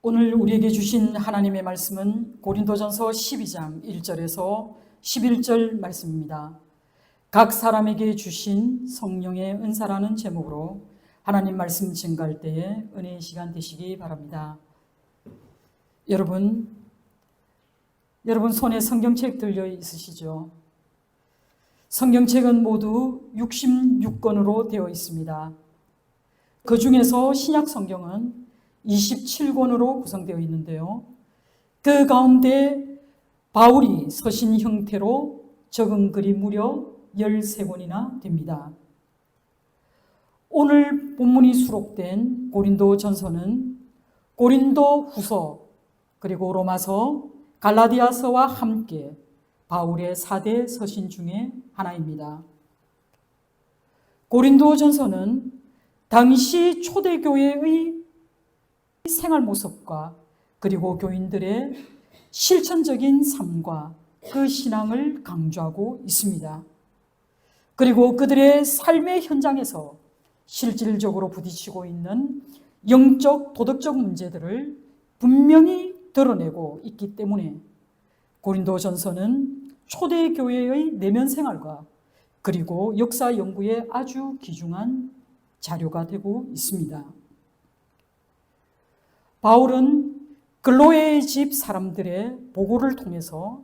오늘 우리에게 주신 하나님의 말씀은 고린도전서 12장 1절에서 11절 말씀입니다. 각 사람에게 주신 성령의 은사라는 제목으로 하나님 말씀 증거할 때에 은혜의 시간 되시기 바랍니다. 여러분 손에 성경책 들려 있으시죠? 성경책은 모두 66권으로 되어 있습니다. 그 중에서 신약 성경은 27권으로 구성되어 있는데요. 그 가운데 바울이 서신 형태로 적은 글이 무려 13권이나 됩니다. 오늘 본문이 수록된 고린도전서는 고린도후서 그리고 로마서, 갈라디아서와 함께 바울의 4대 서신 중에 하나입니다. 고린도전서는 당시 초대교회의 생활 모습과 그리고 교인들의 실천적인 삶과 그 신앙을 강조하고 있습니다. 그리고 그들의 삶의 현장에서 실질적으로 부딪히고 있는 영적, 도덕적 문제들을 분명히 드러내고 있기 때문에 고린도전서는 초대교회의 내면 생활과 그리고 역사 연구에 아주 귀중한 자료가 되고 있습니다. 바울은 글로의 집 사람들의 보고를 통해서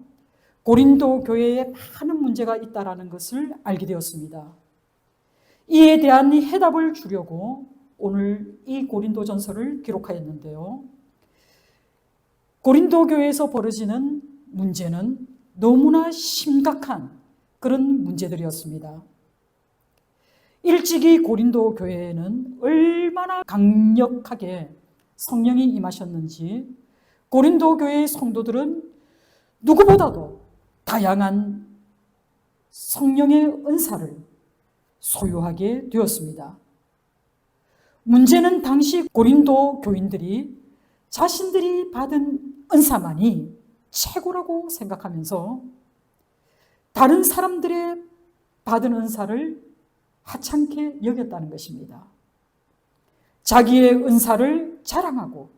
고린도 교회에 많은 문제가 있다는 것을 알게 되었습니다. 이에 대한 해답을 주려고 오늘 이 고린도전서를 기록하였는데요. 고린도 교회에서 벌어지는 문제는 너무나 심각한 그런 문제들이었습니다. 일찍이 고린도 교회에는 얼마나 강력하게 성령이 임하셨는지 고린도 교회의 성도들은 누구보다도 다양한 성령의 은사를 소유하게 되었습니다. 문제는 당시 고린도 교인들이 자신들이 받은 은사만이 최고라고 생각하면서 다른 사람들의 받은 은사를 하찮게 여겼다는 것입니다. 자기의 은사를 자랑하고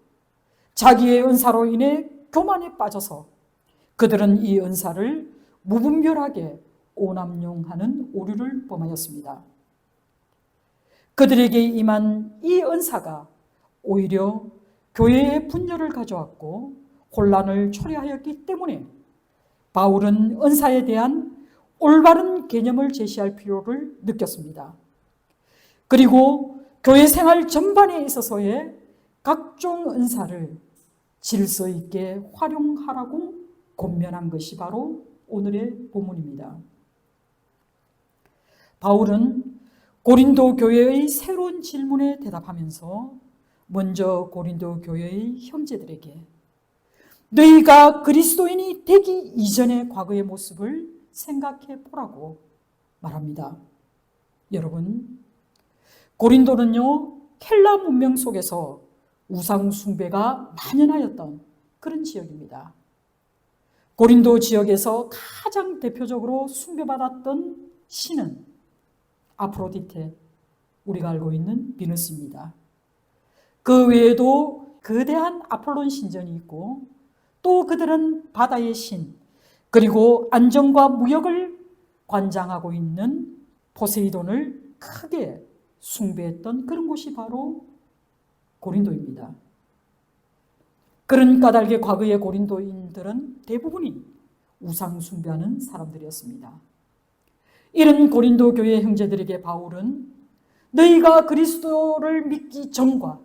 자기의 은사로 인해 교만에 빠져서 그들은 이 은사를 무분별하게 오남용하는 오류를 범하였습니다. 그들에게 임한 이 은사가 오히려 교회에 분열을 가져왔고 혼란을 초래하였기 때문에 바울은 은사에 대한 올바른 개념을 제시할 필요를 느꼈습니다. 그리고 교회 생활 전반에 있어서의 각종 은사를 질서 있게 활용하라고 권면한 것이 바로 오늘의 본문입니다. 바울은 고린도 교회의 새로운 질문에 대답하면서 먼저 고린도 교회의 형제들에게 너희가 그리스도인이 되기 이전의 과거의 모습을 생각해 보라고 말합니다. 여러분, 고린도는요, 헬라 문명 속에서 우상 숭배가 만연하였던 그런 지역입니다. 고린도 지역에서 가장 대표적으로 숭배받았던 신은 아프로디테, 우리가 알고 있는 비너스입니다. 그 외에도 거대한 아폴론 신전이 있고 또 그들은 바다의 신, 그리고 안정과 무역을 관장하고 있는 포세이돈을 크게 숭배했던 그런 곳이 바로 고린도입니다. 그런 까닭에 과거의 고린도인들은 대부분이 우상 숭배하는 사람들이었습니다. 이런 고린도 교회 형제들에게 바울은 너희가 그리스도를 믿기 전과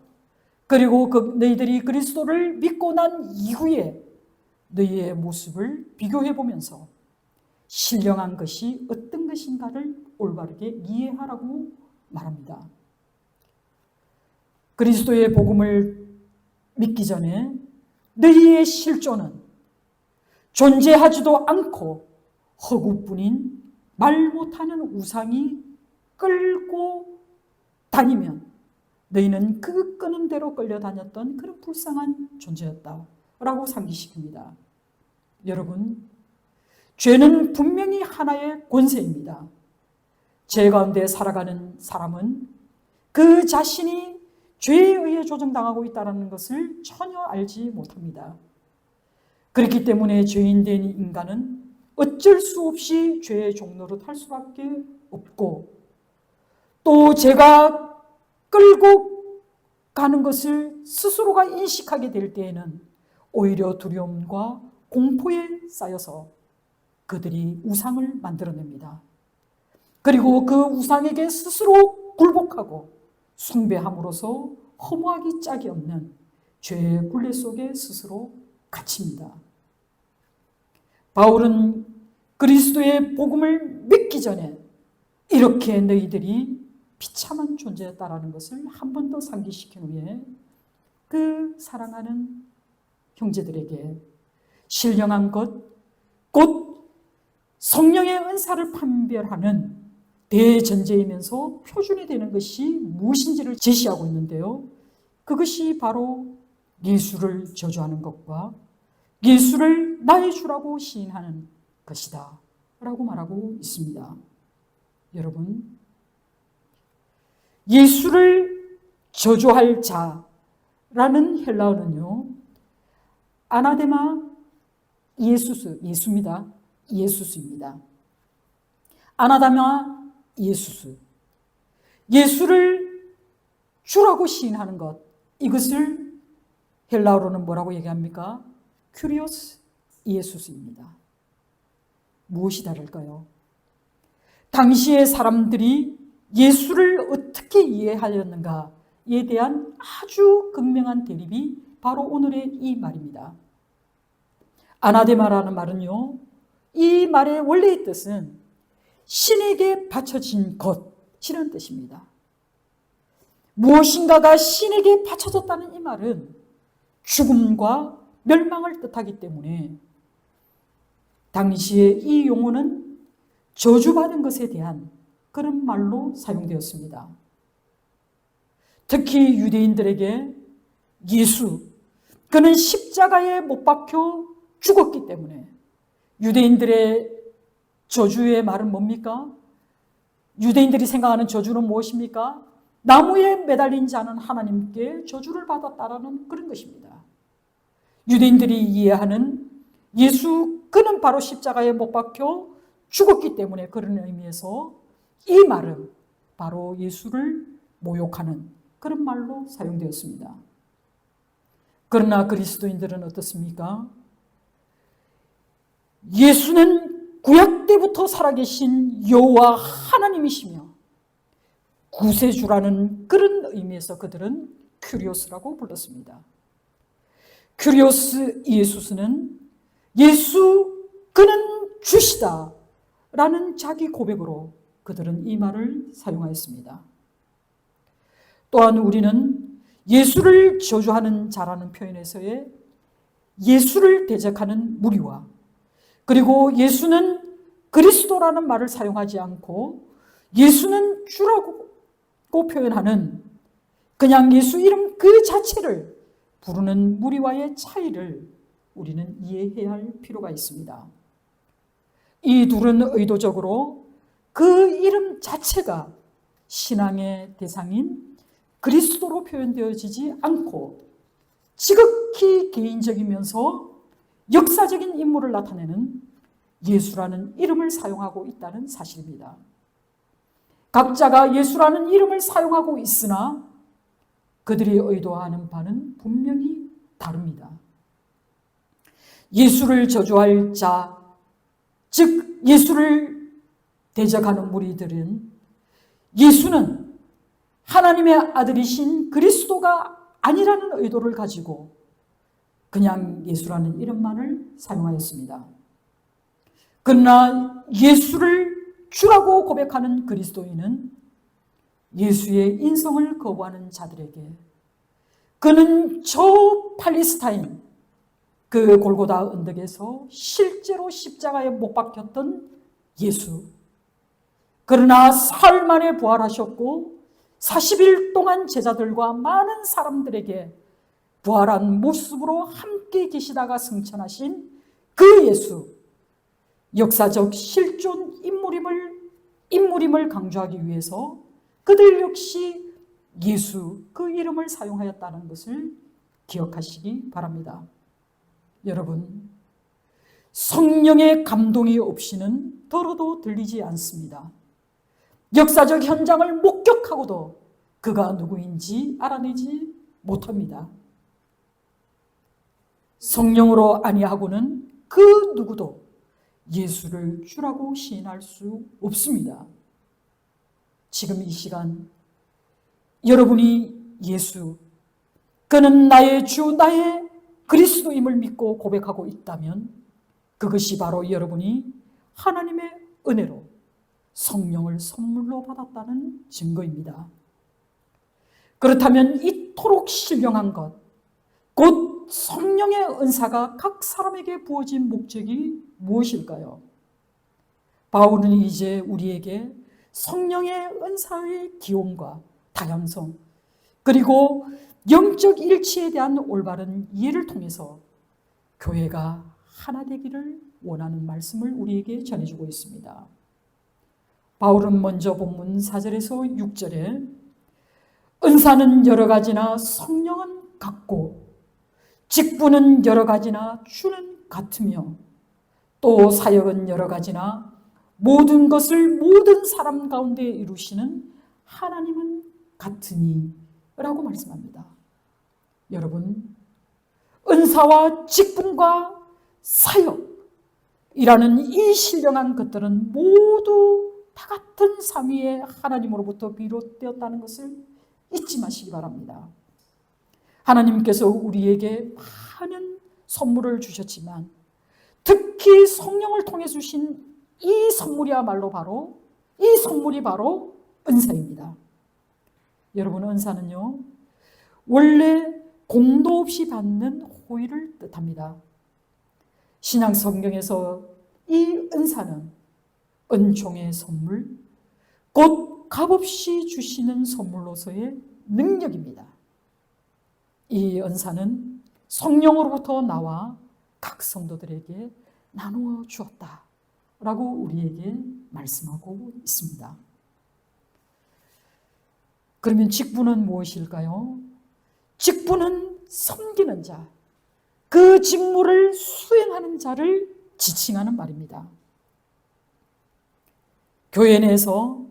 그리고 너희들이 그리스도를 믿고 난 이후에 너희의 모습을 비교해 보면서 신령한 것이 어떤 것인가를 올바르게 이해하라고 말합니다. 그리스도의 복음을 믿기 전에 너희의 실존은 존재하지도 않고 허구뿐인 말 못하는 우상이 끌고 다니면 너희는 그 끄는 대로 끌려다녔던 그런 불쌍한 존재였다라고 상기시킵니다. 여러분, 죄는 분명히 하나의 권세입니다. 죄 가운데 살아가는 사람은 그 자신이 죄에 의해 조정당하고 있다는 것을 전혀 알지 못합니다. 그렇기 때문에 죄인 된 인간은 어쩔 수 없이 죄의 종로로 탈 수밖에 없고, 또 제가 끌고 가는 것을 스스로가 인식하게 될 때에는 오히려 두려움과 공포에 쌓여서 그들이 우상을 만들어냅니다. 그리고 그 우상에게 스스로 굴복하고 숭배함으로써 허무하기 짝이 없는 죄의 굴레 속에 스스로 갇힙니다. 바울은 그리스도의 복음을 믿기 전에 이렇게 너희들이 비참한 존재였다라는 것을 한 번 더 상기시킨 후에 그 사랑하는 형제들에게 신령한 것, 곧 성령의 은사를 판별하는 대전제이면서 표준이 되는 것이 무엇인지를 제시하고 있는데요. 그것이 바로 예수를 저주하는 것과 예수를 나의 주라고 시인하는 것이다 라고 말하고 있습니다. 여러분, 예수를 저주할 자라는 헬라어는요, 아나데마 예수입니다. 예수스입니다. 아나데마 예수스. 예수를 주라고 시인하는 것, 이것을 헬라어로는 뭐라고 얘기합니까? 큐리오스 예수스입니다. 무엇이 다를까요? 당시의 사람들이 예수를 어떻게 이해하였는가에 대한 아주 극명한 대립이 바로 오늘의 이 말입니다. 아나데마라는 말은요, 이 말의 원래의 뜻은 신에게 바쳐진 것이라는 뜻입니다. 무엇인가가 신에게 바쳐졌다는 이 말은 죽음과 멸망을 뜻하기 때문에 당시에 이 용어는 저주받은 것에 대한 그런 말로 사용되었습니다. 특히 유대인들에게 예수, 그는 십자가에 못 박혀 죽었기 때문에 유대인들의 저주의 말은 뭡니까? 유대인들이 생각하는 저주는 무엇입니까? 나무에 매달린 자는 하나님께 저주를 받았다라는 그런 것입니다. 유대인들이 이해하는 예수, 그는 바로 십자가에 못 박혀 죽었기 때문에 그런 의미에서 이 말은 바로 예수를 모욕하는 그런 말로 사용되었습니다. 그러나 그리스도인들은 어떻습니까? 예수는 구약 때부터 살아계신 여호와 하나님이시며 구세주라는 그런 의미에서 그들은 큐리오스라고 불렀습니다. 큐리오스 예수스는 예수 그는 주시다 라는 자기 고백으로 그들은 이 말을 사용하였습니다. 또한 우리는 예수를 저주하는 자라는 표현에서의 예수를 대적하는 무리와, 그리고 예수는 그리스도라는 말을 사용하지 않고 예수는 주라고 표현하는 그냥 예수 이름 그 자체를 부르는 무리와의 차이를 우리는 이해해야 할 필요가 있습니다. 이 둘은 의도적으로 그 이름 자체가 신앙의 대상인 그리스도로 표현되어지지 않고 지극히 개인적이면서 역사적인 인물을 나타내는 예수라는 이름을 사용하고 있다는 사실입니다. 각자가 예수라는 이름을 사용하고 있으나 그들이 의도하는 바는 분명히 다릅니다. 예수를 저주할 자, 즉 예수를 대적하는 무리들은 예수는 하나님의 아들이신 그리스도가 아니라는 의도를 가지고 그냥 예수라는 이름만을 사용하였습니다. 그러나 예수를 주라고 고백하는 그리스도인은 예수의 인성을 거부하는 자들에게 그는 저 팔레스타인 그 골고다 언덕에서 실제로 십자가에 못 박혔던 예수, 그러나 사흘 만에 부활하셨고 40일 동안 제자들과 많은 사람들에게 부활한 모습으로 함께 계시다가 승천하신 그 예수, 역사적 실존 인물임을 강조하기 위해서 그들 역시 예수 그 이름을 사용하였다는 것을 기억하시기 바랍니다. 여러분, 성령의 감동이 없이는 들어도 들리지 않습니다. 역사적 현장을 목격하고도 그가 누구인지 알아내지 못합니다. 성령으로 아니하고는 그 누구도 예수를 주라고 시인할 수 없습니다. 지금 이 시간 여러분이 예수, 그는 나의 주, 나의 그리스도임을 믿고 고백하고 있다면 그것이 바로 여러분이 하나님의 은혜로 성령을 선물로 받았다는 증거입니다. 그렇다면 이토록 신령한 것, 곧 성령의 은사가 각 사람에게 부어진 목적이 무엇일까요? 바울은 이제 우리에게 성령의 은사의 기용과 다양성, 그리고 영적 일치에 대한 올바른 이해를 통해서 교회가 하나 되기를 원하는 말씀을 우리에게 전해주고 있습니다. 바울은 먼저 본문 4절에서 6절에 은사는 여러 가지나 성령은 같고 직분은 여러 가지나 주는 같으며 또 사역은 여러 가지나 모든 것을 모든 사람 가운데 이루시는 하나님은 같으니 라고 말씀합니다. 여러분, 은사와 직분과 사역이라는 이 신령한 것들은 모두 다 같은 삼위의 하나님으로부터 비롯되었다는 것을 잊지 마시기 바랍니다. 하나님께서 우리에게 많은 선물을 주셨지만 특히 성령을 통해 주신 이 선물이야말로 이 선물이 바로 은사입니다. 여러분, 은사는요 원래 공도 없이 받는 호의를 뜻합니다. 신약 성경에서 이 은사는 은총의 선물, 곧 값없이 주시는 선물로서의 능력입니다. 이 은사는 성령으로부터 나와 각 성도들에게 나누어 주었다라고 우리에게 말씀하고 있습니다. 그러면 직분은 무엇일까요? 직분은 섬기는 자, 그 직무를 수행하는 자를 지칭하는 말입니다. 교회 내에서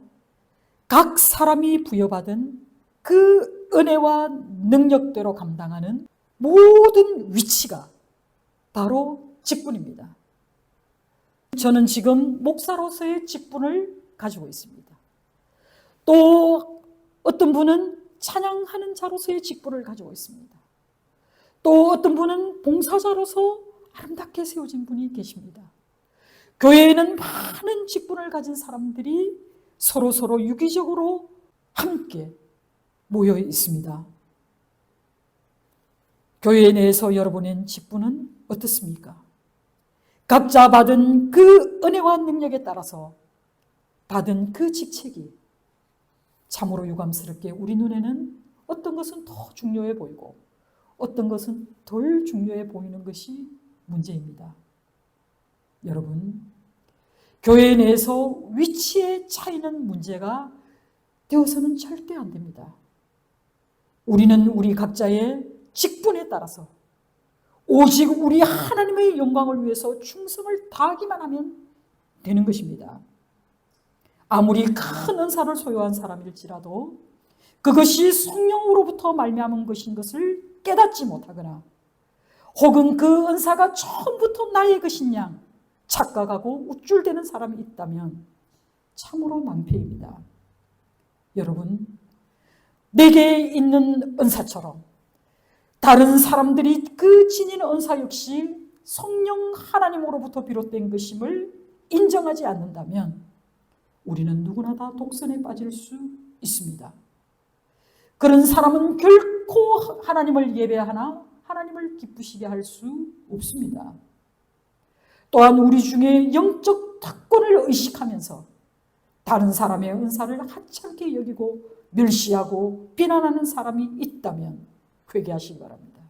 각 사람이 부여받은 그 은혜와 능력대로 감당하는 모든 위치가 바로 직분입니다. 저는 지금 목사로서의 직분을 가지고 있습니다. 또 어떤 분은 찬양하는 자로서의 직분을 가지고 있습니다. 또 어떤 분은 봉사자로서 아름답게 세워진 분이 계십니다. 교회에는 많은 직분을 가진 사람들이 서로 유기적으로 함께 모여 있습니다. 교회 내에서 여러분의 직분은 어떻습니까? 각자 받은 그 은혜와 능력에 따라서 받은 그 직책이 참으로 유감스럽게 우리 눈에는 어떤 것은 더 중요해 보이고 어떤 것은 덜 중요해 보이는 것이 문제입니다. 여러분, 교회 내에서 위치의 차이는 문제가 되어서는 절대 안 됩니다. 우리는 우리 각자의 직분에 따라서 오직 우리 하나님의 영광을 위해서 충성을 다하기만 하면 되는 것입니다. 아무리 큰 은사를 소유한 사람일지라도 그것이 성령으로부터 말미암은 것인 것을 깨닫지 못하거나 혹은 그 은사가 처음부터 나의 것인 양 착각하고 우쭐대는 사람이 있다면 참으로 낭패입니다. 여러분, 내게 있는 은사처럼 다른 사람들이 그 지닌 은사 역시 성령 하나님으로부터 비롯된 것임을 인정하지 않는다면 우리는 누구나 다 독선에 빠질 수 있습니다. 그런 사람은 결코 하나님을 예배하나 하나님을 기쁘시게 할 수 없습니다. 또한 우리 중에 영적 특권을 의식하면서 다른 사람의 은사를 하찮게 여기고 멸시하고 비난하는 사람이 있다면 회개하시기 바랍니다.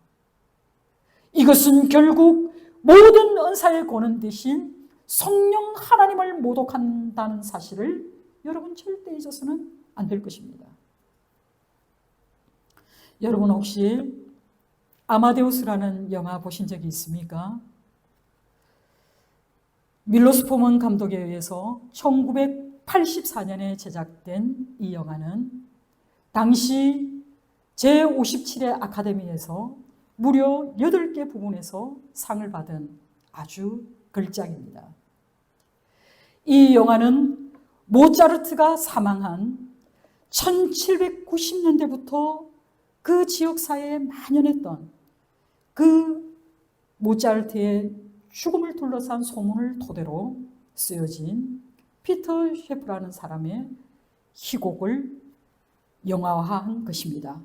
이것은 결국 모든 은사의 권한 대신 성령 하나님을 모독한다는 사실을 여러분 절대 잊어서는 안 될 것입니다. 여러분 혹시 아마데우스라는 영화 보신 적이 있습니까? 밀로스 포먼 감독에 의해서 1984년에 제작된 이 영화는 당시 제57회 아카데미에서 무려 8개 부문에서 상을 받은 아주 걸작입니다. 이 영화는 모차르트가 사망한 1790년대부터 그 지역사회에 만연했던 그 모차르트의 죽음을 둘러싼 소문을 토대로 쓰여진 피터 셰프라는 사람의 희곡을 영화화한 것입니다.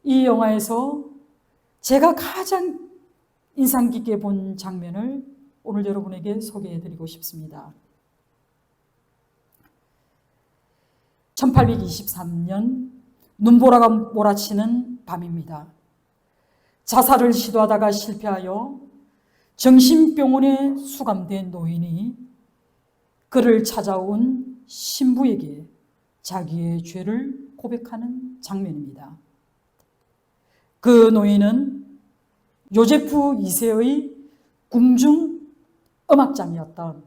이 영화에서 제가 가장 인상 깊게 본 장면을 오늘 여러분에게 소개해드리고 싶습니다. 1823년 눈보라가 몰아치는 밤입니다. 자살을 시도하다가 실패하여 정신병원에 수감된 노인이 그를 찾아온 신부에게 자기의 죄를 고백하는 장면입니다. 그 노인은 요제프 2세의 궁중 음악장이었던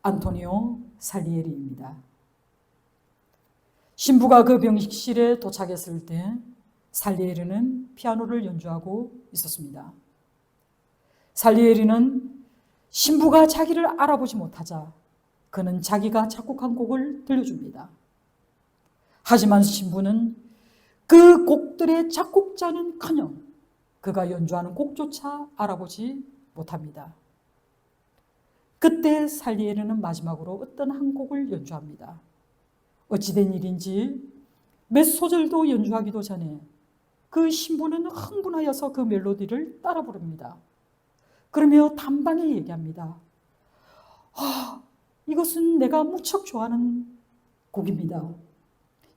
안토니오 살리에리입니다. 신부가 그 병실에 도착했을 때 살리에리는 피아노를 연주하고 있었습니다. 살리에리는 신부가 자기를 알아보지 못하자 그는 자기가 작곡한 곡을 들려줍니다. 하지만 신부는 그 곡들의 작곡자는커녕 그가 연주하는 곡조차 알아보지 못합니다. 그때 살리에리는 마지막으로 어떤 한 곡을 연주합니다. 어찌된 일인지 몇 소절도 연주하기도 전에 그 신부는 흥분하여서 그 멜로디를 따라 부릅니다. 그러며 단방에 얘기합니다. 이것은 내가 무척 좋아하는 곡입니다.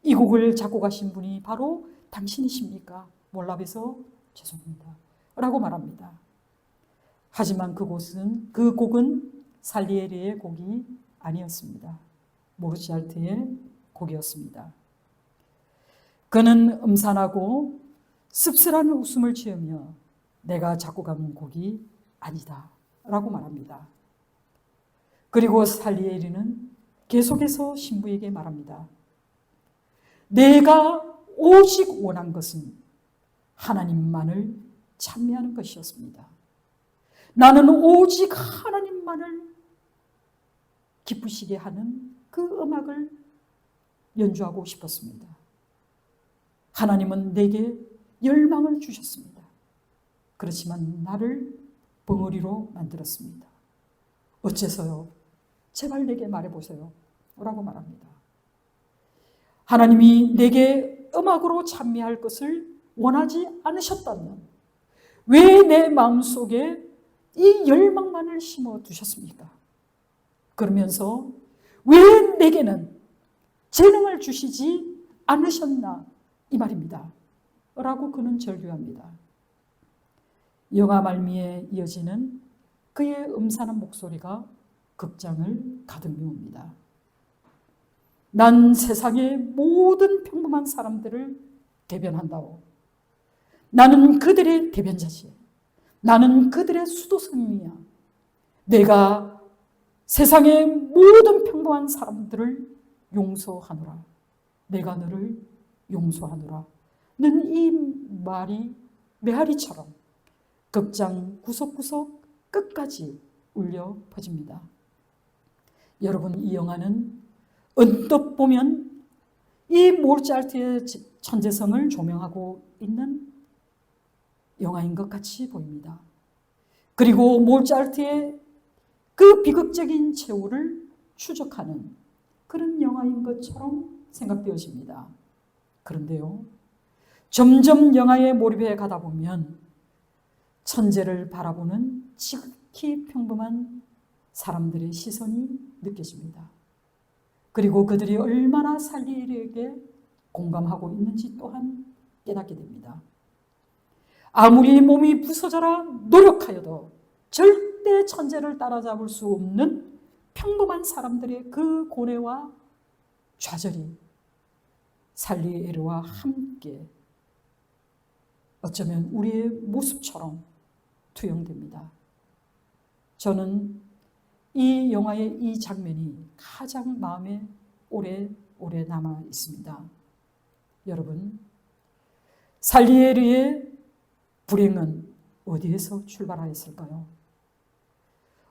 이 곡을 작곡하신 분이 바로 당신이십니까? 몰라봬서 죄송합니다. 라고 말합니다. 하지만 그 곡은 살리에리의 곡이 아니었습니다. 모차르트의 곡이었습니다. 그는 음산하고 씁쓸한 웃음을 지으며 내가 작곡한 곡이 아니다 라고 말합니다. 그리고 살리에리는 계속해서 신부에게 말합니다. 내가 오직 원한 것은 하나님만을 찬미하는 것이었습니다. 나는 오직 하나님만을 기쁘시게 하는 그 음악을 연주하고 싶었습니다. 하나님은 내게 열망을 주셨습니다. 그렇지만 나를 벙어리로 만들었습니다. 어째서요? 제발 내게 말해보세요. 라고 말합니다. 하나님이 내게 음악으로 찬미할 것을 원하지 않으셨다면 왜 내 마음속에 이 열망만을 심어두셨습니까? 그러면서 왜 내게는 재능을 주시지 않으셨나 이 말입니다. 라고 그는 절규합니다. 영화 말미에 이어지는 그의 음산한 목소리가 극장을 가득 메웁니다. 난 세상의 모든 평범한 사람들을 대변한다오. 나는 그들의 대변자지. 나는 그들의 수도승이야. 내가 세상의 모든 평범한 사람들을 용서하노라. 내가 너를 용서하노라. 는 이 말이 메아리처럼 극장 구석구석 끝까지 울려 퍼집니다. 여러분, 이 영화는 언뜻 보면 이 모차르트의 천재성을 조명하고 있는 영화인 것 같이 보입니다. 그리고 모차르트의 그 비극적인 최후를 추적하는 그런 영화인 것처럼 생각되어집니다. 그런데요, 점점 영화에 몰입해 가다 보면 천재를 바라보는 지극히 평범한 사람들의 시선이 느껴집니다. 그리고 그들이 얼마나 살리에리에게 공감하고 있는지 또한 깨닫게 됩니다. 아무리 몸이 부서져라 노력하여도 절대 천재를 따라잡을 수 없는 평범한 사람들의 그 고뇌와 좌절이 살리에르와 함께 어쩌면 우리의 모습처럼 투영됩니다. 저는 이 영화의 이 장면이 가장 마음에 오래 남아 있습니다. 여러분, 살리에르의 불행은 어디에서 출발하였을까요?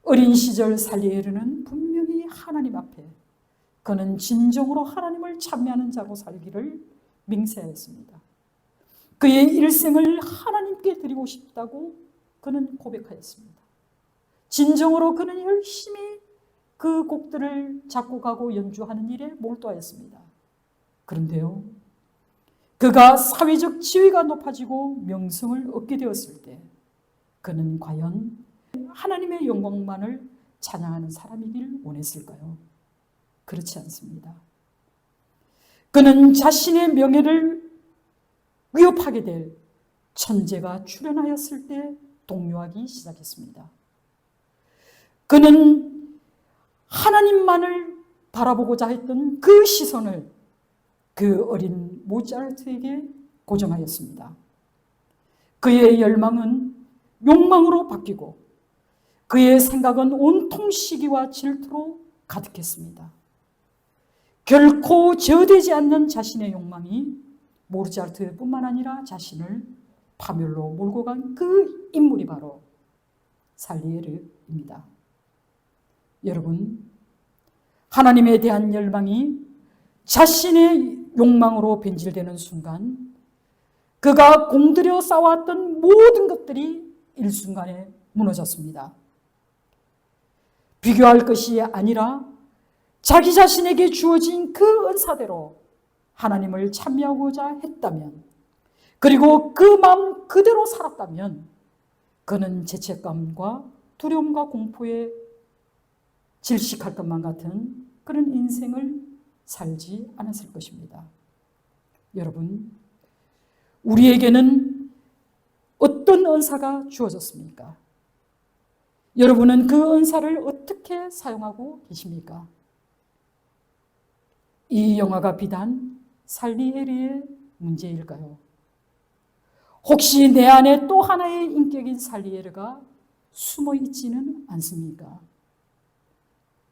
어린 시절 살리에르는 분명히 하나님 앞에 그는 진정으로 하나님을 찬미하는 자로 살기를 맹세하였습니다. 그의 일생을 하나님께 드리고 싶다고 그는 고백하였습니다. 진정으로 그는 열심히 그 곡들을 작곡하고 연주하는 일에 몰두하였습니다. 그런데요, 그가 사회적 지위가 높아지고 명성을 얻게 되었을 때 그는 과연 하나님의 영광만을 찬양하는 사람이길 원했을까요? 그렇지 않습니다. 그는 자신의 명예를 위협하게 될 천재가 출현하였을 때 동요하기 시작했습니다. 그는 하나님만을 바라보고자 했던 그 시선을 그 어린 모차르트에게 고정하였습니다. 그의 열망은 욕망으로 바뀌고 그의 생각은 온통 시기와 질투로 가득했습니다. 결코 제어되지 않는 자신의 욕망이 모차르트뿐만 아니라 자신을 파멸로 몰고 간 그 인물이 바로 살리에르입니다. 여러분, 하나님에 대한 열망이 자신의 욕망으로 변질되는 순간 그가 공들여 쌓아왔던 모든 것들이 일순간에 무너졌습니다. 비교할 것이 아니라 자기 자신에게 주어진 그 은사대로 하나님을 찬미하고자 했다면, 그리고 그 마음 그대로 살았다면 그는 죄책감과 두려움과 공포에 질식할 것만 같은 그런 인생을 살지 않았을 것입니다. 여러분, 우리에게는 어떤 은사가 주어졌습니까? 여러분은 그 은사를 어떻게 사용하고 계십니까? 이 영화가 비단 살리에르의 문제일까요? 혹시 내 안에 또 하나의 인격인 살리에르가 숨어 있지는 않습니까?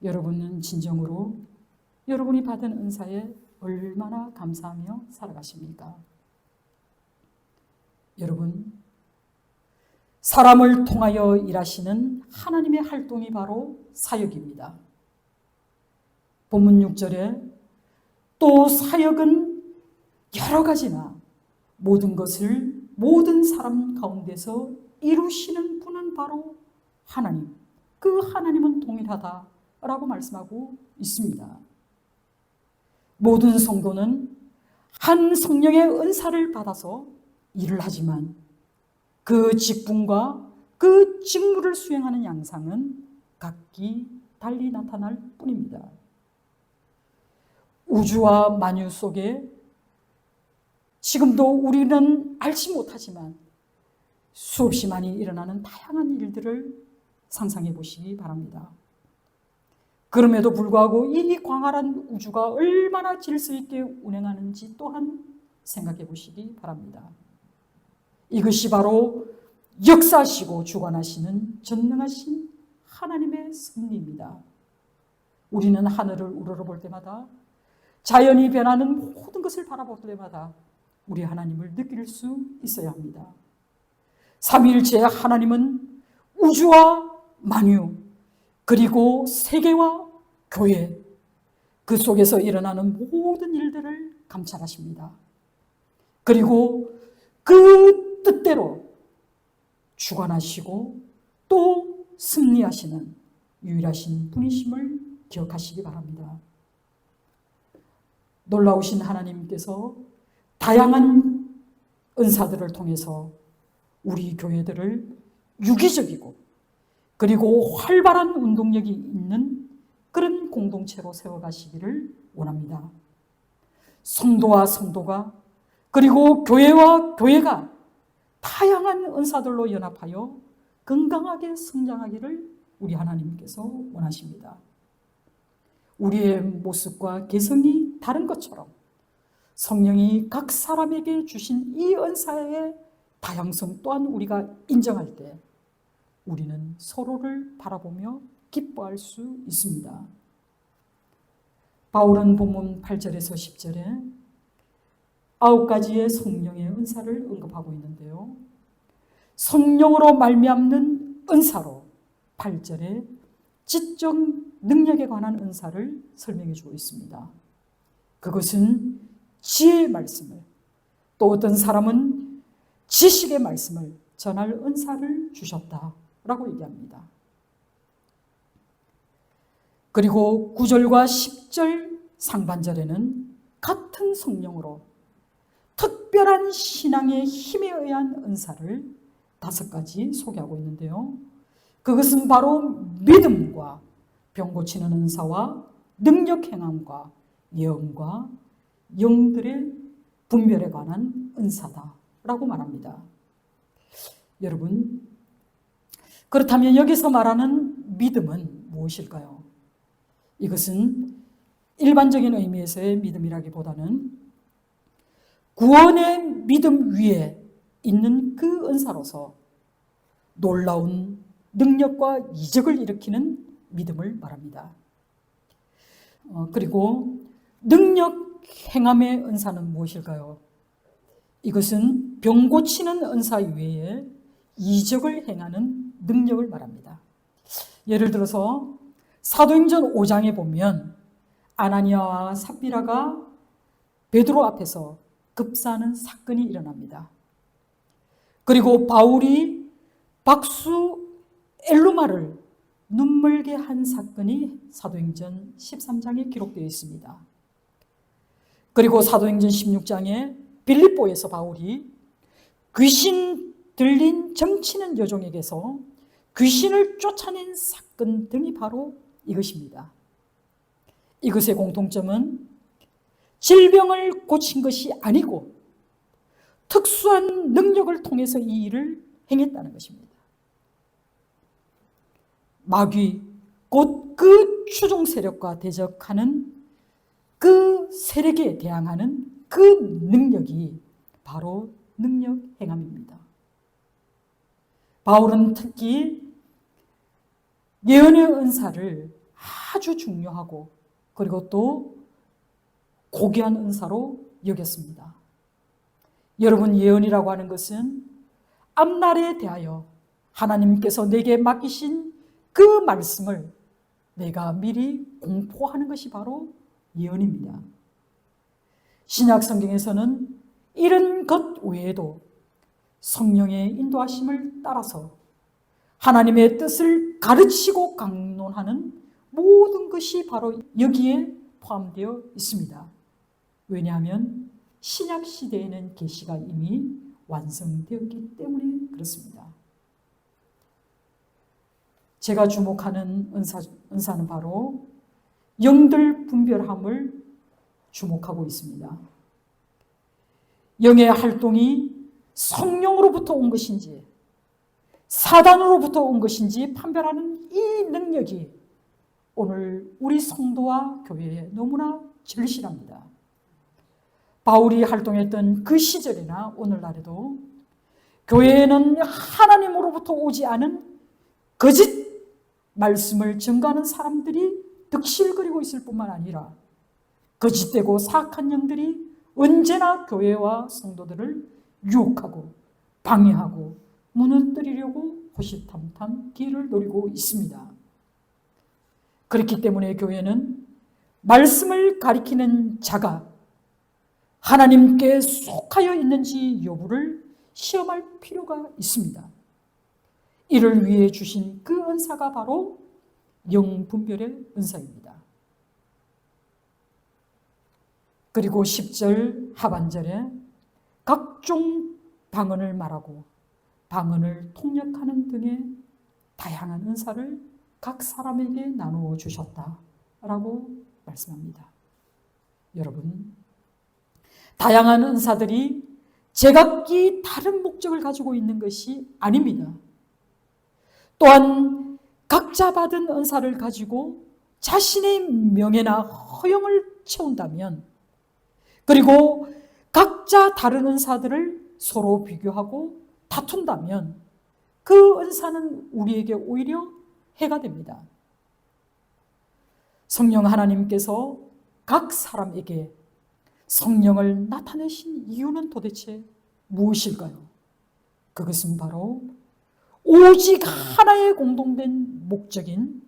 여러분은 진정으로 여러분이 받은 은사에 얼마나 감사하며 살아가십니까? 여러분, 사람을 통하여 일하시는 하나님의 활동이 바로 사역입니다. 본문 6절에 또 사역은 여러 가지나 모든 것을 모든 사람 가운데서 이루시는 분은 바로 하나님, 그 하나님은 동일하다라고 말씀하고 있습니다. 모든 성도는 한 성령의 은사를 받아서 일을 하지만 그 직분과 그 직무를 수행하는 양상은 각기 달리 나타날 뿐입니다. 우주와 만유 속에 지금도 우리는 알지 못하지만 수없이 많이 일어나는 다양한 일들을 상상해 보시기 바랍니다. 그럼에도 불구하고 이 광활한 우주가 얼마나 질서 있게 운행하는지 또한 생각해 보시기 바랍니다. 이것이 바로 역사하시고 주관하시는 전능하신 하나님의 섭리입니다. 우리는 하늘을 우러러볼 때마다, 자연이 변하는 모든 것을 바라볼 때마다 우리 하나님을 느낄 수 있어야 합니다. 삼위일체 하나님은 우주와 만유, 그리고 세계와 교회, 그 속에서 일어나는 모든 일들을 감찰하십니다. 그리고 그 뜻대로 주관하시고 또 승리하시는 유일하신 분이심을 기억하시기 바랍니다. 놀라우신 하나님께서 다양한 은사들을 통해서 우리 교회들을 유기적이고 그리고 활발한 운동력이 있는 그런 공동체로 세워가시기를 원합니다. 성도와 성도가 그리고 교회와 교회가 다양한 은사들로 연합하여 건강하게 성장하기를 우리 하나님께서 원하십니다. 우리의 모습과 개성이 다른 것처럼 성령이 각 사람에게 주신 이 은사의 다양성 또한 우리가 인정할 때 우리는 서로를 바라보며 기뻐할 수 있습니다. 바울은 본문 8절에서 10절에 9가지의 성령의 은사를 언급하고 있는데요. 성령으로 말미암는 은사로 8절에 지적 능력에 관한 은사를 설명해 주고 있습니다. 그것은 지혜의 말씀을, 또 어떤 사람은 지식의 말씀을 전할 은사를 주셨다라고 얘기합니다. 그리고 9절과 10절 상반절에는 같은 성령으로 특별한 신앙의 힘에 의한 은사를 5가지 소개하고 있는데요. 그것은 바로 믿음과 병 고치는 은사와 능력 행함과 예언과 영들의 분별에 관한 은사다라고 말합니다. 여러분, 그렇다면 여기서 말하는 믿음은 무엇일까요? 이것은 일반적인 의미에서의 믿음이라기보다는 구원의 믿음 위에 있는 그 은사로서 놀라운 능력과 이적을 일으키는 믿음을 말합니다. 그리고 능력 행함의 은사는 무엇일까요? 이것은 병 고치는 은사 이외에 이적을 행하는 능력을 말합니다. 예를 들어서 사도행전 5장에 보면 아나니아와 삽비라가 베드로 앞에서 급사하는 사건이 일어납니다. 그리고 바울이 박수 엘루마를 눈물게 한 사건이 사도행전 13장에 기록되어 있습니다. 그리고 사도행전 16장에 빌립보에서 바울이 귀신 들린 점치는 여종에게서 귀신을 쫓아낸 사건 등이 바로 이것입니다. 이것의 공통점은 질병을 고친 것이 아니고 특수한 능력을 통해서 이 일을 행했다는 것입니다. 마귀, 곧 그 추종 세력과 대적하는 그 세력에 대항하는 그 능력이 바로 능력 행함입니다. 바울은 특히 예언의 은사를 아주 중요하고 그리고 또 고귀한 은사로 여겼습니다. 여러분, 예언이라고 하는 것은 앞날에 대하여 하나님께서 내게 맡기신 그 말씀을 내가 미리 공포하는 것이 바로 예언입니다. 신약 성경에서는 이런 것 외에도 성령의 인도하심을 따라서 하나님의 뜻을 가르치고 강론하는 모든 것이 바로 여기에 포함되어 있습니다. 왜냐하면 신약 시대에는 계시가 이미 완성되었기 때문에 그렇습니다. 제가 주목하는 은사는 바로 영들 분별함을 주목하고 있습니다. 영의 활동이 성령으로부터 온 것인지 사단으로부터 온 것인지 판별하는 이 능력이 오늘 우리 성도와 교회에 너무나 절실합니다. 바울이 활동했던 그 시절이나 오늘날에도 교회에는 하나님으로부터 오지 않은 거짓 말씀을 전가하는 사람들이 득실거리고 있을 뿐만 아니라 거짓되고 사악한 영들이 언제나 교회와 성도들을 유혹하고 방해하고 무너뜨리려고 호시탐탐 기회를 노리고 있습니다. 그렇기 때문에 교회는 말씀을 가리키는 자가 하나님께 속하여 있는지 여부를 시험할 필요가 있습니다. 이를 위해 주신 그 은사가 바로 영분별의 은사입니다. 그리고 10절 하반절에 각종 방언을 말하고 방언을 통역하는 등의 다양한 은사를 각 사람에게 나누어 주셨다라고 말씀합니다. 여러분, 다양한 은사들이 제각기 다른 목적을 가지고 있는 것이 아닙니다. 또한 각자 받은 은사를 가지고 자신의 명예나 허영을 채운다면 그리고 각자 다른 은사들을 서로 비교하고 다툰다면 그 은사는 우리에게 오히려 해가 됩니다. 성령 하나님께서 각 사람에게 성령을 나타내신 이유는 도대체 무엇일까요? 그것은 바로 오직 하나의 공동된 목적인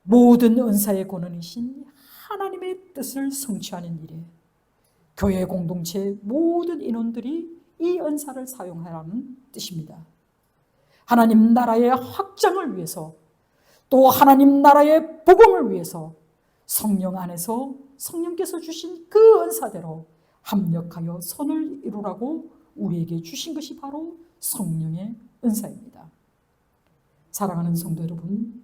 모든 은사의 권원이신 하나님의 뜻을 성취하는 일에 교회 공동체의 모든 인원들이 이 은사를 사용하라는 뜻입니다. 하나님 나라의 확장을 위해서, 또 하나님 나라의 복음을 위해서 성령 안에서 성령께서 주신 그 은사대로 합력하여 선을 이루라고 우리에게 주신 것이 바로 성령의 은사입니다. 사랑하는 성도 여러분,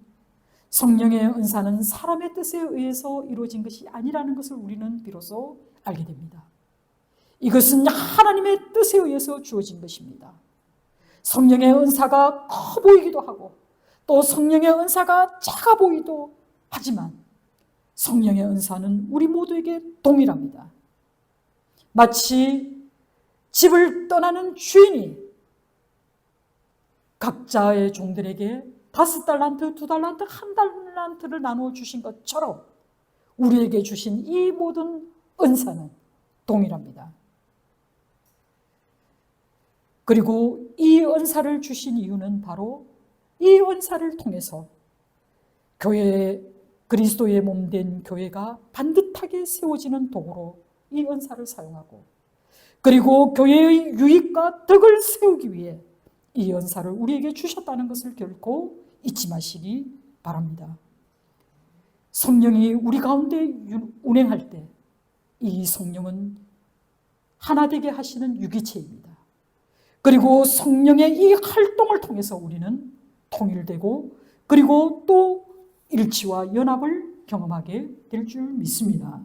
성령의 은사는 사람의 뜻에 의해서 이루어진 것이 아니라는 것을 우리는 비로소 알게 됩니다. 이것은 하나님의 뜻에 의해서 주어진 것입니다. 성령의 은사가 커 보이기도 하고 또 성령의 은사가 작아 보이기도 하지만 성령의 은사는 우리 모두에게 동일합니다. 마치 집을 떠나는 주인이 각자의 종들에게 5달란트, 2달란트, 1달란트를 나누어 주신 것처럼 우리에게 주신 이 모든 은사는 동일합니다. 그리고 이 은사를 주신 이유는 바로 이 은사를 통해서 그리스도의 몸된 교회가 반듯하게 세워지는 도구로 이 은사를 사용하고, 그리고 교회의 유익과 덕을 세우기 위해 이 은사를 우리에게 주셨다는 것을 결코 잊지 마시기 바랍니다. 성령이 우리 가운데 운행할 때 이 성령은 하나 되게 하시는 유기체입니다. 그리고 성령의 이 활동을 통해서 우리는 통일되고 그리고 또 일치와 연합을 경험하게 될 줄 믿습니다.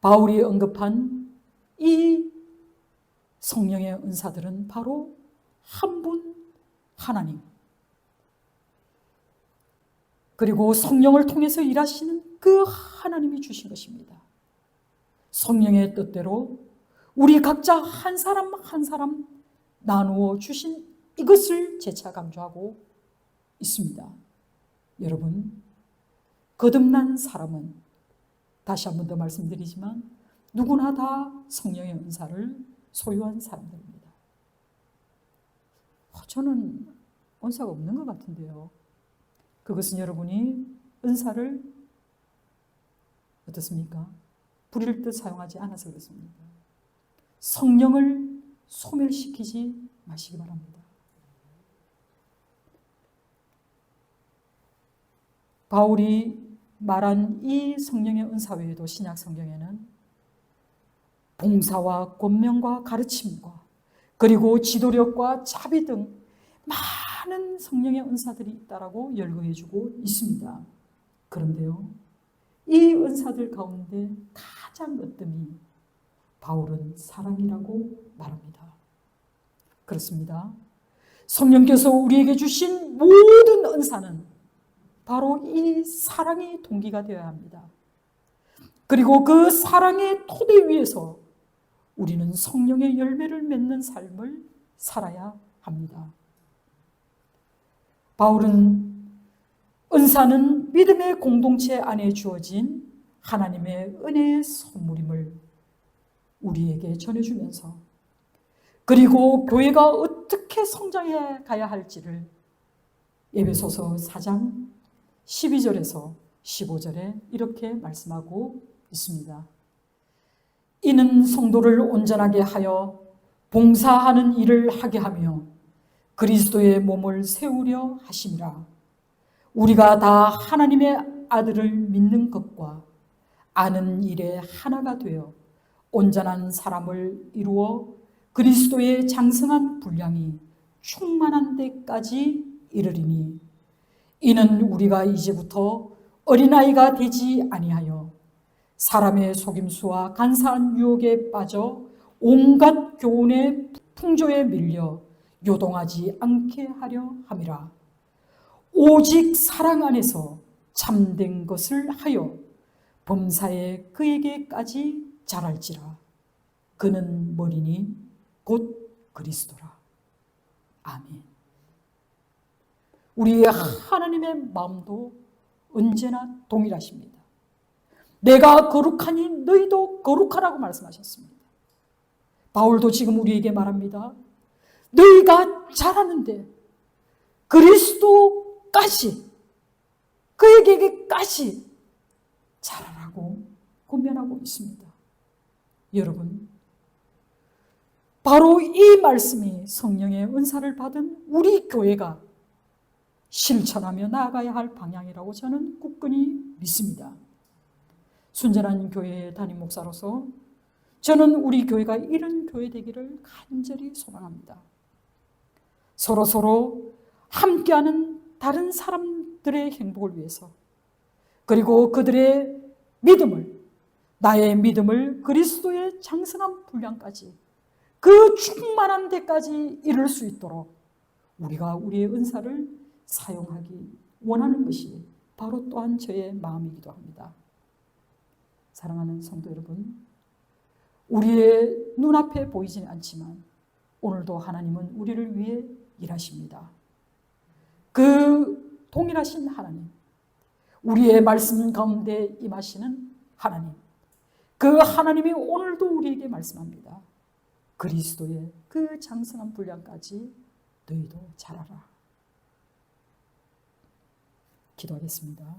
바울이 언급한 이 성령의 은사들은 바로 한 분 하나님, 그리고 성령을 통해서 일하시는 그 하나님이 주신 것입니다. 성령의 뜻대로 우리 각자 한 사람 한 사람 나누어 주신 이것을 재차 강조하고 있습니다. 여러분, 거듭난 사람은 다시 한 번 더 말씀드리지만 누구나 다 성령의 은사를 소유한 사람들입니다. 저는 은사가 없는 것 같은데요. 그것은 여러분이 은사를 어떻습니까? 부릴 듯 사용하지 않아서 그렇습니다. 성령을 소멸시키지 마시기 바랍니다. 바울이 말한 이 성령의 은사 외에도 신약 성경에는 봉사와 권면과 가르침과 그리고 지도력과 자비 등 많은 성령의 은사들이 있다라고 열거해주고 있습니다. 그런데요, 이 은사들 가운데 가장 으뜸이 바울은 사랑이라고 말합니다. 그렇습니다. 성령께서 우리에게 주신 모든 은사는 바로 이 사랑이 동기가 되어야 합니다. 그리고 그 사랑의 토대 위에서 우리는 성령의 열매를 맺는 삶을 살아야 합니다. 바울은 은사는 믿음의 공동체 안에 주어진 하나님의 은혜의 선물임을 우리에게 전해주면서, 그리고 교회가 어떻게 성장해 가야 할지를 에베소서 4장 12절에서 15절에 이렇게 말씀하고 있습니다. 이는 성도를 온전하게 하여 봉사하는 일을 하게 하며 그리스도의 몸을 세우려 하심이라. 우리가 다 하나님의 아들을 믿는 것과 아는 일에 하나가 되어 온전한 사람을 이루어 그리스도의 장성한 분량이 충만한 데까지 이르리니, 이는 우리가 이제부터 어린아이가 되지 아니하여 사람의 속임수와 간사한 유혹에 빠져 온갖 교훈의 풍조에 밀려 요동하지 않게 하려 함이라. 오직 사랑 안에서 참된 것을 하여 범사에 그에게까지 자랄지라. 그는 머리니 곧 그리스도라. 아멘. 우리 하나님의 마음도 언제나 동일하십니다. 내가 거룩하니 너희도 거룩하라고 말씀하셨습니다. 바울도 지금 우리에게 말합니다. 너희가 자라는데 그리스도까지, 그에게까지 자라라고 권면하고 있습니다. 여러분, 바로 이 말씀이 성령의 은사를 받은 우리 교회가 실천하며 나아가야 할 방향이라고 저는 굳건히 믿습니다. 순전한 교회의 담임 목사로서 저는 우리 교회가 이런 교회 되기를 간절히 소망합니다. 서로 함께하는 다른 사람들의 행복을 위해서, 그리고 그들의 믿음을, 나의 믿음을 그리스도의 장성한 분량까지, 그 충만한 데까지 이룰 수 있도록 우리가 우리의 은사를 사용하기 원하는 것이 바로 또한 저의 마음이기도 합니다. 사랑하는 성도 여러분, 우리의 눈앞에 보이지는 않지만 오늘도 하나님은 우리를 위해 일하십니다. 그 동일하신 하나님, 우리의 말씀 가운데 임하시는 하나님, 그 하나님이 오늘도 우리에게 말씀합니다. 그리스도의 그 장성한 분량까지 너희도 자라라. 기도하겠습니다.